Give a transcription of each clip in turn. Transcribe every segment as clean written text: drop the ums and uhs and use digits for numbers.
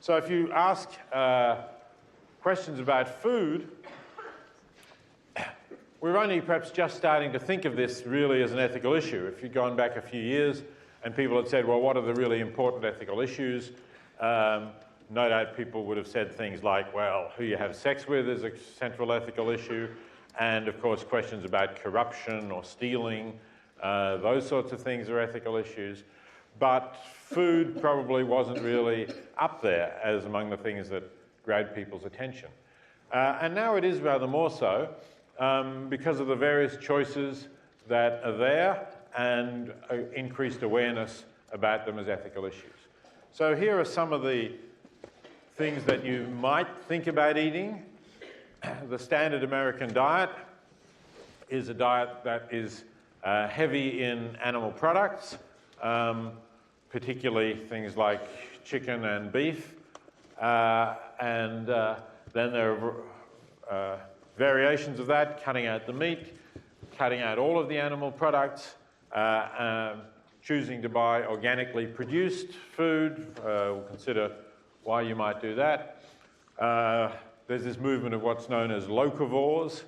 So if you ask questions about food, we're only perhaps just starting to think of this really as an ethical issue. If you'd gone back a few years and people had said, well, what are the really important ethical issues? No doubt people would have said things like, well, who you have sex with is a central ethical issue, and of course questions about corruption or stealing, those sorts of things are ethical issues. But food probably wasn't really up there as among the things that grabbed people's attention. And now it is rather more so because of the various choices that are there and increased awareness about them as ethical issues. So here are some of the things that you might think about eating. The standard American diet is a diet that is heavy in animal products, particularly things like chicken and beef. Then there are variations of that, cutting out the meat, cutting out all of the animal products, choosing to buy organically produced food. We'll consider why you might do that. There's this movement of what's known as locavores,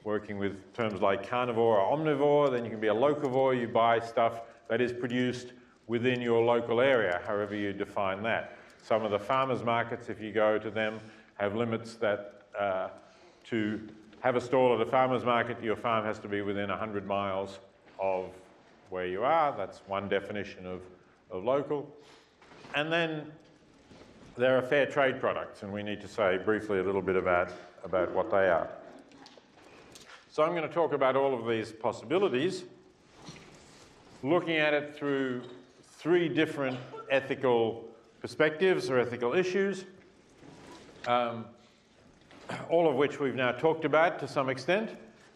working with terms like carnivore or omnivore. Then you can be a locavore, you buy stuff that is produced within your local area, however you define that. Some of the farmers markets, if you go to them, have limits that to have a stall at a farmer's market, your farm has to be within 100 miles of where you are. That's one definition of local. And then there are fair trade products, and we need to say briefly a little bit about what they are. So I'm going to talk about all of these possibilities, looking at it through three different ethical perspectives or ethical issues, all of which we've now talked about to some extent.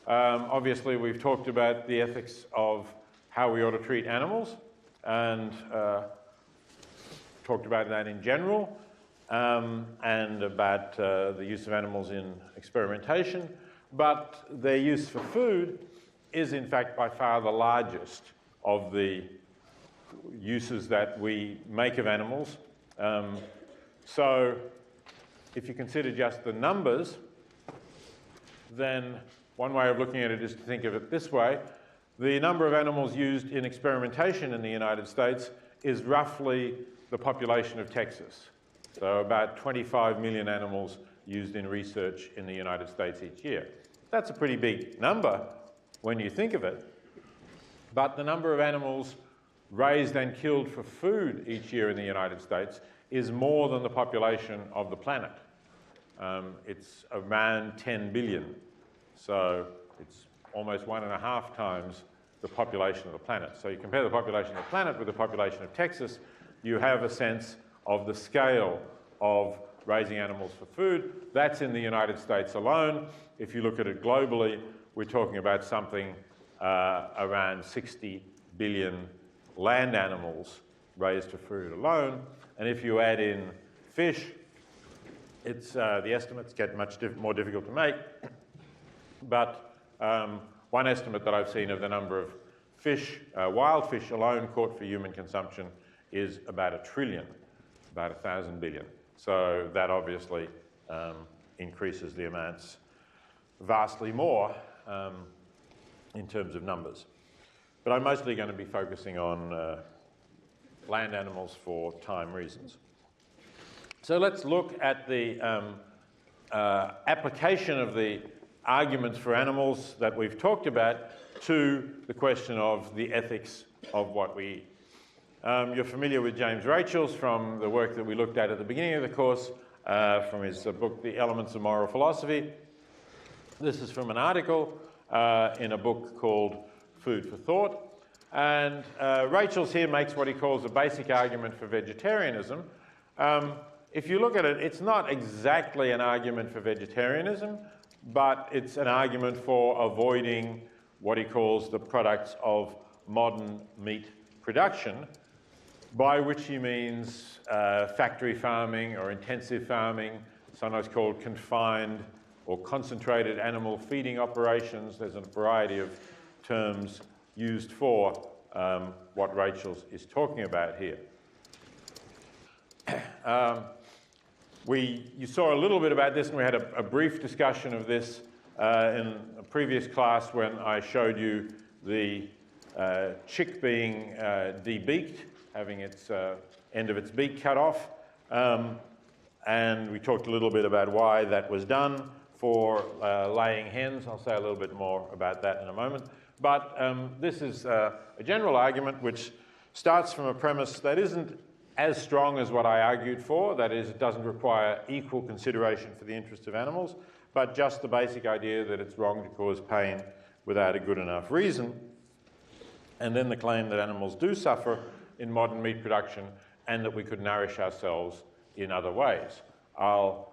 Obviously, we've talked about the ethics of how we ought to treat animals, and talked about that in general, and about the use of animals in experimentation. But their use for food is, in fact, by far the largest of the uses that we make of animals. So if you consider just the numbers, then one way of looking at it is to think of it this way. The number of animals used in experimentation in the United States is roughly the population of Texas. So about 25 million animals used in research in the United States each year. That's a pretty big number when you think of it. But the number of animals raised and killed for food each year in the United States is more than the population of the planet. It's around 10 billion. So it's almost 1.5 times the population of the planet. So you compare the population of the planet with the population of Texas, you have a sense of the scale of raising animals for food. That's in the United States alone. If you look at it globally, we're talking about something around 60 billion land animals raised for food alone. And if you add in fish, it's, the estimates get much more difficult to make. But one estimate that I've seen of the number of fish, wild fish alone caught for human consumption is about 1 trillion, about 1,000 billion. So that obviously increases the amounts vastly more in terms of numbers. But I'm mostly going to be focusing on land animals for time reasons. So let's look at the application of the arguments for animals that we've talked about to the question of the ethics of what we eat. You're familiar with James Rachels from the work that we looked at the beginning of the course, from his book, The Elements of Moral Philosophy. This is from an article in a book called Food for Thought. And Rachels here makes what he calls a basic argument for vegetarianism. If you look at it, it's not exactly an argument for vegetarianism, but it's an argument for avoiding what he calls the products of modern meat production, by which he means factory farming or intensive farming, sometimes called confined or concentrated animal feeding operations. There's a variety of terms used for what Rachels is talking about here. You saw a little bit about this, and we had a brief discussion of this in a previous class when I showed you the chick being debeaked, having its end of its beak cut off. And we talked a little bit about why that was done for laying hens. I'll say a little bit more about that in a moment. But this is a general argument which starts from a premise that isn't as strong as what I argued for. That is, it doesn't require equal consideration for the interests of animals, but just the basic idea that it's wrong to cause pain without a good enough reason. And then the claim that animals do suffer in modern meat production and that we could nourish ourselves in other ways. I'll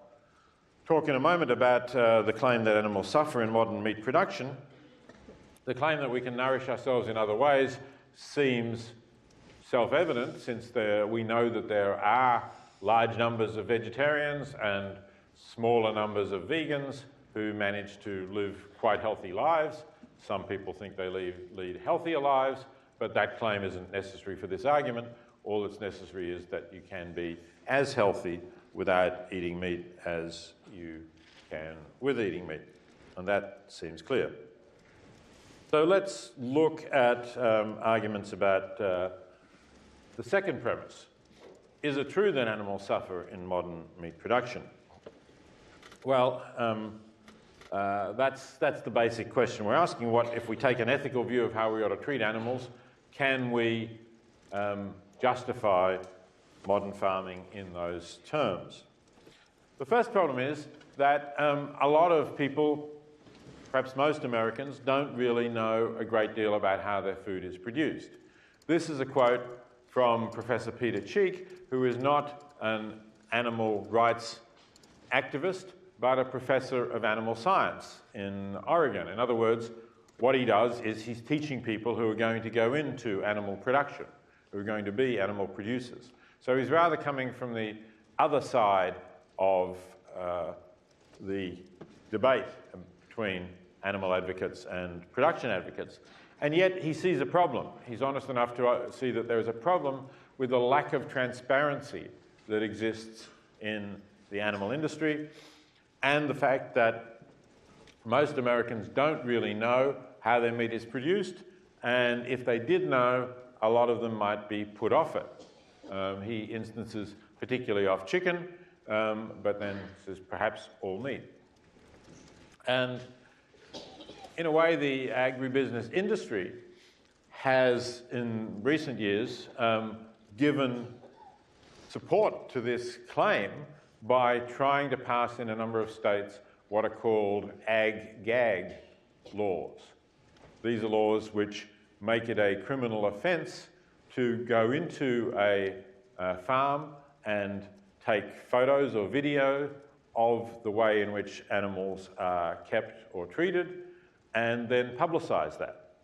talk in a moment about the claim that animals suffer in modern meat production. The claim that we can nourish ourselves in other ways seems self-evident, since we know that there are large numbers of vegetarians and smaller numbers of vegans who manage to live quite healthy lives. Some people think they lead healthier lives, but that claim isn't necessary for this argument. All that's necessary is that you can be as healthy without eating meat as you can with eating meat, and that seems clear. So let's look at arguments about the second premise. Is it true that animals suffer in modern meat production? Well, that's the basic question we're asking. What if we take an ethical view of how we ought to treat animals, can we justify modern farming in those terms? The first problem is that a lot of people, perhaps most Americans, don't really know a great deal about how their food is produced. This is a quote from Professor Peter Cheek, who is not an animal rights activist, but a professor of animal science in Oregon. In other words, what he does is he's teaching people who are going to go into animal production, who are going to be animal producers. So he's rather coming from the other side of the debate between animal advocates and production advocates. And yet he sees a problem. He's honest enough to see that there is a problem with the lack of transparency that exists in the animal industry, and the fact that most Americans don't really know how their meat is produced, and if they did know, a lot of them might be put off it. He instances particularly off chicken, but then says perhaps all meat. And in a way, the agribusiness industry has, in recent years, given support to this claim by trying to pass in a number of states what are called ag-gag laws. These are laws which make it a criminal offence to go into a farm and take photos or video of the way in which animals are kept or treated, and then publicise that.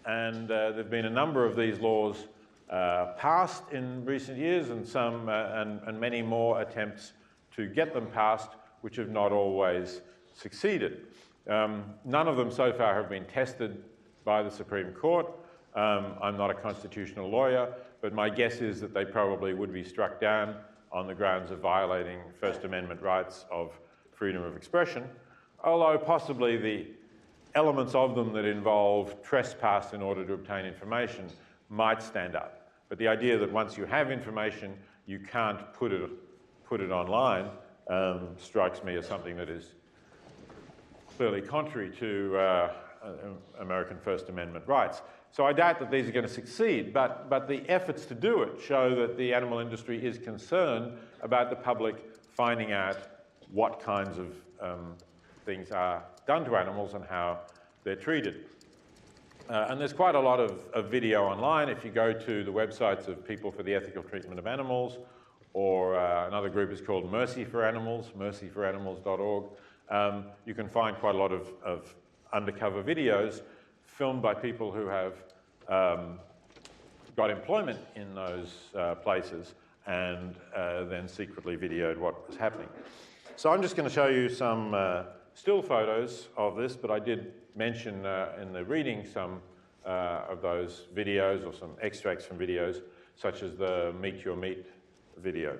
And there have been a number of these laws passed in recent years, and some and many more attempts to get them passed, which have not always succeeded. None of them so far have been tested by the Supreme Court. I'm not a constitutional lawyer, but my guess is that they probably would be struck down on the grounds of violating First Amendment rights of freedom of expression, although possibly the elements of them that involve trespass in order to obtain information might stand up. But the idea that once you have information, you can't put it online strikes me as something that is clearly contrary to American First Amendment rights. So I doubt that these are going to succeed, but the efforts to do it show that the animal industry is concerned about the public finding out what kinds of things are done to animals and how they're treated. And there's quite a lot of video online. If you go to the websites of People for the Ethical Treatment of Animals, or another group is called Mercy for Animals, mercyforanimals.org, you can find quite a lot of undercover videos filmed by people who have got employment in those places and then secretly videoed what was happening. So I'm just going to show you some still photos of this, but I did mention in the reading some of those videos or some extracts from videos, such as the Meet Your Meat video.